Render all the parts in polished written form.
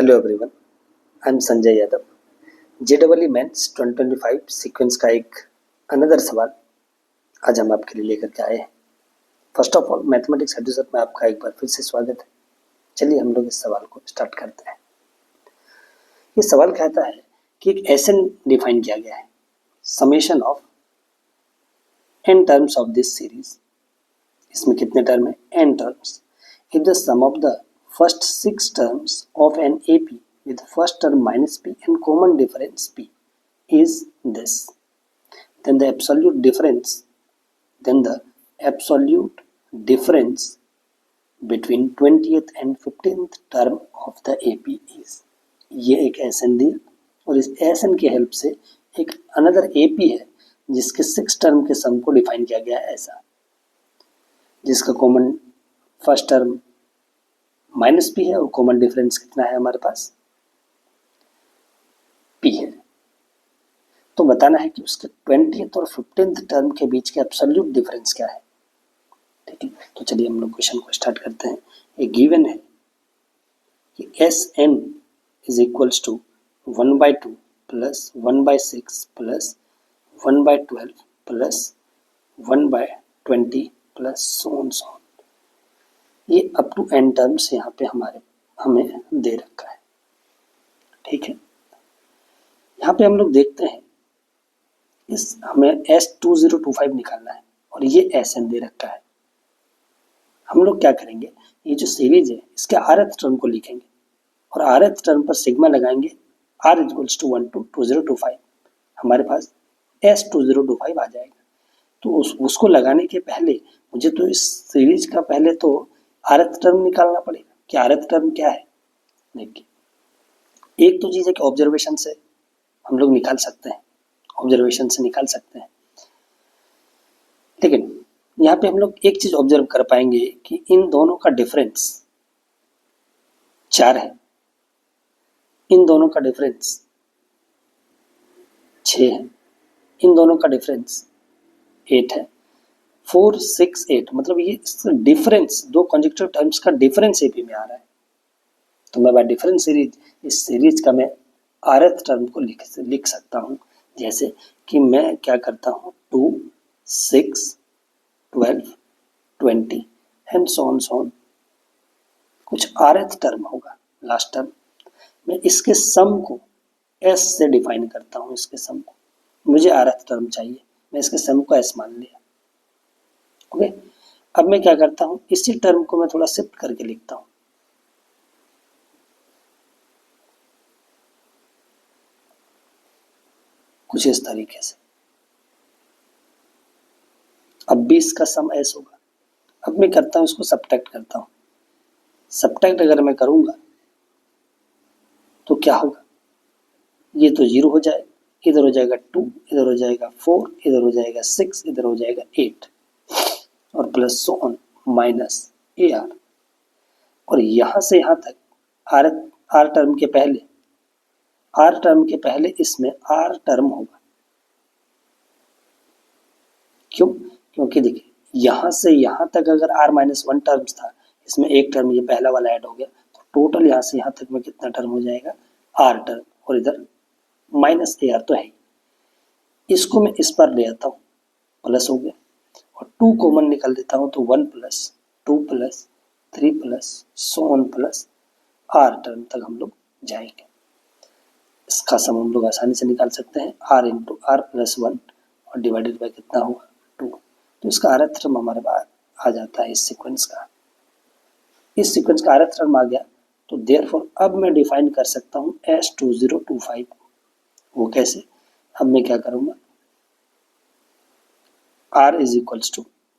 Hello everyone, I am Sanjay Yadav. जेडबलई mains 2025 sequence का एक अनदर सवाल आज हम आपके लिए लेकर के आए हैं। फर्स्ट ऑफ ऑल मैथमेटिक्स एडुसर में आपका एक बार फिर से स्वागत है। चलिए हम लोग इस सवाल को स्टार्ट करते हैं। ये सवाल कहता है कि एक एसएन डिफाइन किया गया है, summation of n terms of this series. इसमें कितने टर्म है? N terms. If the sum of the first 6 terms of an AP with first term minus P and common difference P is this, then the absolute difference between 20th and 15th term of the AP is। ये एक SN दी और इस SN की help से एक another AP है जिसके 6 term के सम को डिफाइन किया गया है ऐसा, जिसका common first term minus P है और कॉमन डिफरेंस कितना है हमारे पास? पी है। तो बताना है कि उसके 20th और 15th टर्म के बीच के एब्सोल्यूट डिफरेंस क्या है। ठीक है, तो चलिए हम लोग क्वेश्चन को स्टार्ट करते हैं। एक गिवन है कि S n is equals to 1/2 plus 1/6 plus 1/12 plus 1/20 plus so on. ये अप टू एन टर्म्स यहाँ पे हमें दे रखा है। ठीक है, यहाँ पे हम लोग देखते हैं हमें S2025 निकालना है और ये SN दे रखा है। हम लोग क्या करेंगे, ये जो सीरीज है इसके rth टर्म को लिखेंगे और rth टर्म पर सिग्मा लगाएंगे R = 1 to 2025। हमारे पास S2025 आ जाएगा। तो उसको लगाने के पहले मुझे तो इस सीरीज का पहले तो rth टर्म निकालना पड़ेगा कि rth टर्म क्या है। देखिए, एक तो चीज़ है कि ऑब्जर्वेशन से हम लोग निकाल सकते हैं, ऑब्जर्वेशन से निकाल सकते हैं, लेकिन यहाँ पे हम लोग एक चीज़ ऑब्जर्व कर पाएंगे कि इन दोनों का डिफरेंस 4 है, इन दोनों का डिफरेंस 6 है, इन दोनों का डिफरेंस 8 है। 4, 6, 8 मतलब ये डिफरेंस, दो कॉन्जक्टिव टर्म्स का डिफरेंस एपी में आ रहा है। तो मैं बाय डिफरेंस सीरीज, इस सीरीज का मैं rth टर्म को लिख सकता हूँ। जैसे कि मैं क्या करता हूँ, 2, 6, 12, 20 एंड सो ऑन कुछ rth टर्म होगा, लास्ट टर्म। मैं इसके सम को s से डिफाइन करता हूँ। इसके सम को मुझे rth टर्म चाहिए, मैं इसके सम को s मान लिया। ओके, अब मैं क्या करता हूँ, इसी टर्म को मैं थोड़ा शिफ्ट करके लिखता हूँ। कुछ इस तरीके से। अब 20 का सम s होगा। अब मैं करता हूँ, इसको सब्ट्रैक्ट करता हूँ। सब्ट्रैक्ट अगर मैं करूँगा तो क्या होगा, ये तो 0 हो जाएगा, इधर हो जाएगा 2, इधर हो जाएगा 4, इधर हो जाएगा 6, इधर हो जाएगा 8 और plus so on minus AR। और यहाँ से यहाँ तक R टर्म के पहले इसमें R टर्म होगा। क्यों? क्योंकि देखिए, यहाँ से यहाँ तक अगर R-1 टर्म्स था, इसमें एक टर्म ये पहला वाला ऐड हो गया, तो टोटल यहाँ से यहाँ तक में कितना टर्म हो जाएगा? R टर्म, और इधर माइनस AR तो है। इसको मैं इस पर ले आता हूँ, प्लस हो गया, और 2 कॉमन निकाल देता हूँ तो 1 plus 2 plus 3 plus so on plus R term तक हम लोग जाएंगे। इसका सम हम लोग आसानी से निकाल सकते हैं, R × R + 1 और डिवाइडेड बाय कितना हुआ? 2। तो इसका rth टर्म हमारे पास आ जाता है। इस सीक्वेंस का rth टर्म आ गया, तो देयरफॉर अब मैं डिफाइन कर सकता हूँ S2025। वो कैसे? अब मैं क्या करूँगा, R =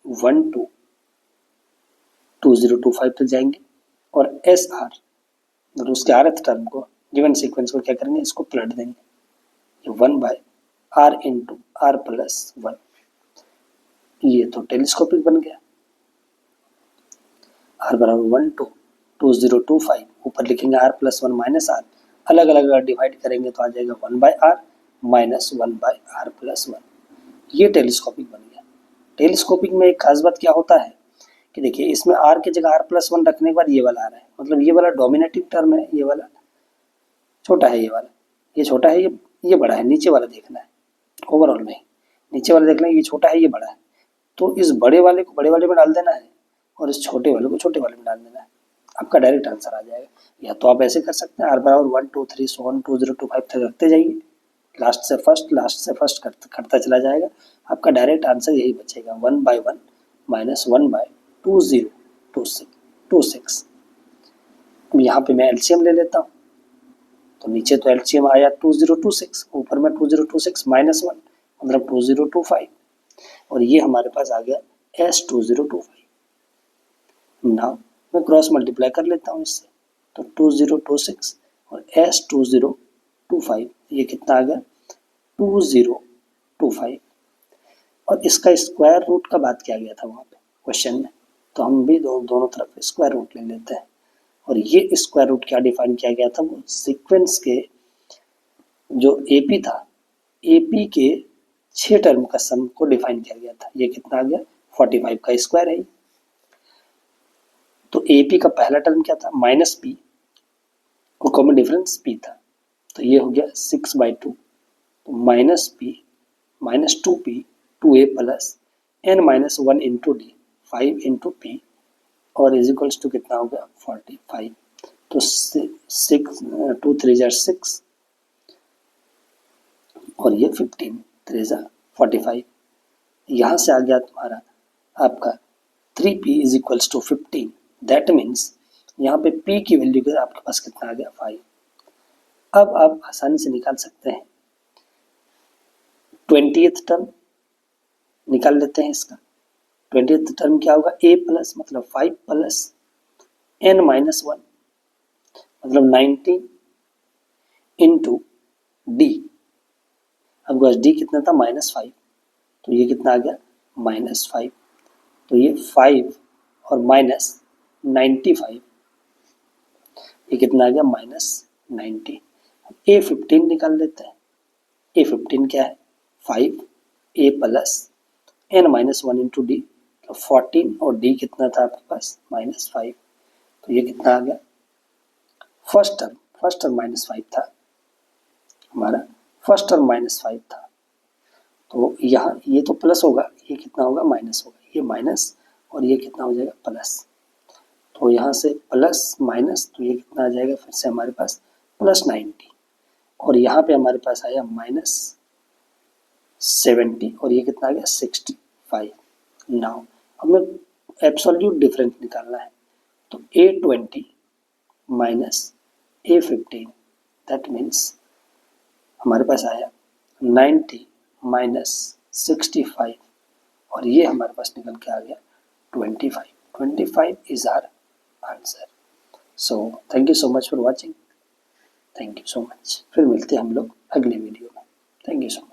1 to 2025 तक जाएंगे और SR और उसके rth टर्म को, गिवन सीक्वेंस को क्या करेंगे, इसको पलट देंगे। 1/R × R + 1। ये तो टेलीस्कोपिक बन गया। R = 1 to 2025, ऊपर लिखेंगे R + 1 - R, अलग अलग अगर डिवाइड करेंगे तो आ जाएगा 1/R - 1/R + 1। ये टेलीस्कोपिक बन गया। टेलीस्कोपिक में एक खास बात क्या होता है कि देखिए, इसमें R की जगह R + 1 रखने के बाद ये वाला आ रहा है, मतलब ये वाला डोमिनेटिंग टर्म है, ये वाला छोटा है ये वाला, ये छोटा है, ये बड़ा है, नीचे वाला देखना है, ओवरऑल नहीं, नीचे वाला देखना है, ये छोटा है ये बड़ा है, तो इस बड़े वाले को बड़े वाले में डाल देना है और इस छोटे वाले को छोटे वाले में डाल देना है, आपका डायरेक्ट आंसर आ जाएगा। या तो आप ऐसे कर सकते हैं, r बराबर 1 2 3 सो ऑन 2 0 2 5 तक रखते जाइए, लास्ट से फर्स्ट करता चला जाएगा, आपका डायरेक्ट आंसर यही बचेगा 1 बाई 1 माइनस 1 बाई 2 0 2 6। अब यहाँ पे मैं एलसीएम ले लेता हूँ, तो नीचे तो एलसीएम आया 2026, ऊपर में 2026 माइनस 1 मतलब 2025, और ये हमारे पास आ गया S2025। नाउ मैं क्रॉस मल्टीप्लाई कर लेता हूँ इससे, तो 2026 और S2025 ये कितना आ गया 2025, और इसका स्क्वायर रूट का बात किया गया था वहाँ पे क्वेश्चन में, तो हम भी दोनों तरफ स्क्वायर रूट ले लेते हैं। और ये स्क्वायर रूट क्या डिफाइन किया गया था, वो सीक्वेंस के जो एपी था, एपी के 6 टर्म का सम को डिफाइन किया गया था। ये कितना आ गया 45 का स्क्वायर है। तो एपी का पहला टर्म क्या था माइनस पी, और कॉमन डिफरेंस पी था, तो ये हो गया 6/2, तो minus P minus 2p 2a plus n minus 1 into D 5 into P, और इज इक्वल्स टू कितना हो गया 45। तो 2 3 6 और ये 15 3 45, यहाँ से आ गया तुम्हारा आपका 3p is equals to 15, that means यहाँ पे p की वैल्यू आपके पास कितना आ गया 5। अब आप आसानी से निकाल सकते हैं 20th टर्म निकाल लेते हैं इसका। 20th टर्म क्या होगा a प्लस मतलब 5 प्लस n माइनस 1 मतलब 19 इंटू डी, अब डी कितना था -5, तो ये कितना आ गया -5, तो ये 5 और माइनस 95, ये कितना आ गया -90। A15 निकाल लेते हैं, A15 क्या है 5 a plus n minus 1 into D, तो 14, और डी कितना था आपके पास -5, तो ये कितना आ गया फर्स्ट टर्म -5 था हमारा, फर्स्ट टर्म -5 था, तो यहाँ ये तो प्लस होगा, ये कितना होगा माइनस होगा, ये माइनस और ये कितना हो जाएगा प्लस, तो यहाँ से प्लस माइनस, तो ये कितना आ जाएगा फिर से हमारे पास +90, और यहाँ पे हमारे पास आया -70, और ये कितना आ गया 65। नाउ हमें एब्सोल्यूट डिफरेंस निकालना है, तो A20 minus A15, that means हमारे पास आया 90 माइनस 65, और ये हमारे पास निकल के आ गया 25 is our answer. So thank you so much for watching, thank you so much, फिर मिलते हैं हम लोग अगले वीडियो में, थैंक यू सो मच।